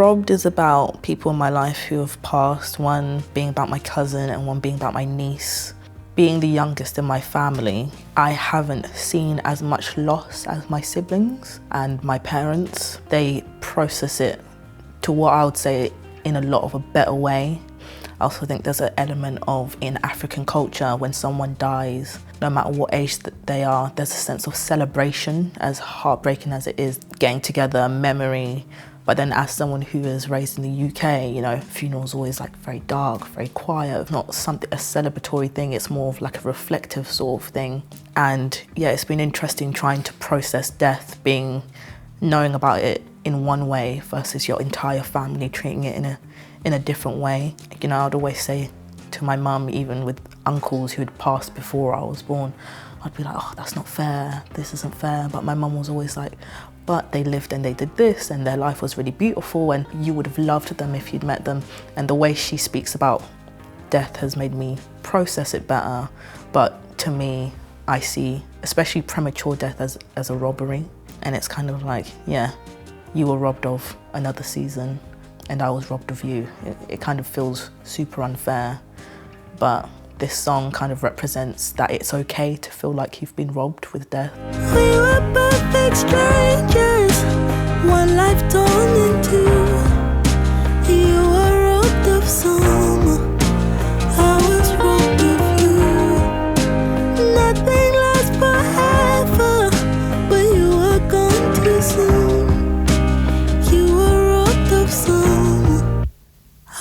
robbed is about people in my life who have passed, one being about my cousin and one being about my niece. Being the youngest in my family, I haven't seen as much loss as my siblings and my parents. They process it to what I would say in a lot of a better way. I also think there's an element of, in African culture, when someone dies, no matter what age that they are, there's a sense of celebration, as heartbreaking as it is, getting together, memory. But then as someone who is raised in the UK, you know, funerals always like very dark, very quiet, not something, a celebratory thing, it's more of like a reflective sort of thing. And yeah, it's been interesting trying to process death, knowing about it in one way versus your entire family treating it in a different way. You know, I'd always say to my mum, even with uncles who had passed before I was born, I'd be like, oh, that's not fair, this isn't fair. But my mum was always like, but they lived and they did this and their life was really beautiful and you would have loved them if you'd met them. And the way she speaks about death has made me process it better. But to me, I see especially premature death as a robbery. And it's kind of like, yeah, you were robbed of another season and I was robbed of you. It kind of feels super unfair. But this song kind of represents that it's okay to feel like you've been robbed with death. We were perfect strangers, one life torn in two. You were robbed of some, I was robbed of you. Nothing lasts forever, but you were gone too soon. You were robbed of some,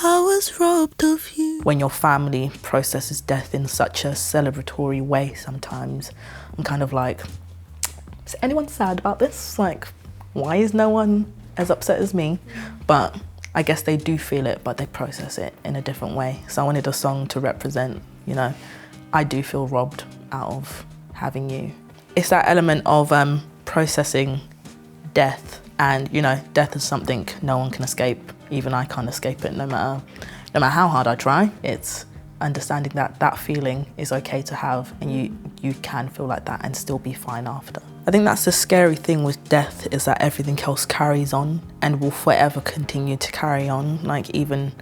I was robbed of you. When your family processes death in such a celebratory way sometimes, I'm kind of like, is anyone sad about this? Like, why is no one as upset as me? But I guess they do feel it, but they process it in a different way. So I wanted a song to represent, you know, I do feel robbed out of having you. It's that element of processing death, and you know, death is something no one can escape. Even I can't escape it, no matter how hard I try. It's understanding that that feeling is okay to have, and you can feel like that and still be fine after. I think that's the scary thing with death, is that everything else carries on and will forever continue to carry on. Like even,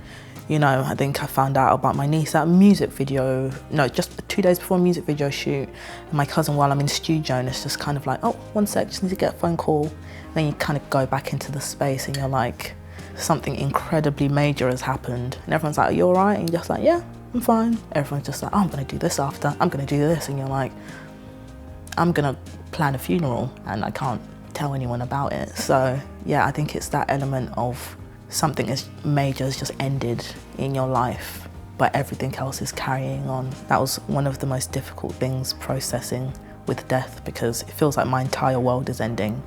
you know, I think I found out about my niece at a music video, no, just 2 days before a music video shoot, and my cousin while I'm in studio, and it's just kind of like, oh, one sec, just need to get a phone call. And then you kind of go back into the space and you're like, something incredibly major has happened. And everyone's like, are you all right? And you're just like, yeah, I'm fine. Everyone's just like, oh, I'm gonna do this after, I'm gonna do this. And you're like, I'm gonna plan a funeral and I can't tell anyone about it. So yeah, I think it's that element of something as major has just ended in your life, but everything else is carrying on. That was one of the most difficult things, processing with death, because it feels like my entire world is ending,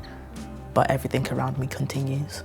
but everything around me continues.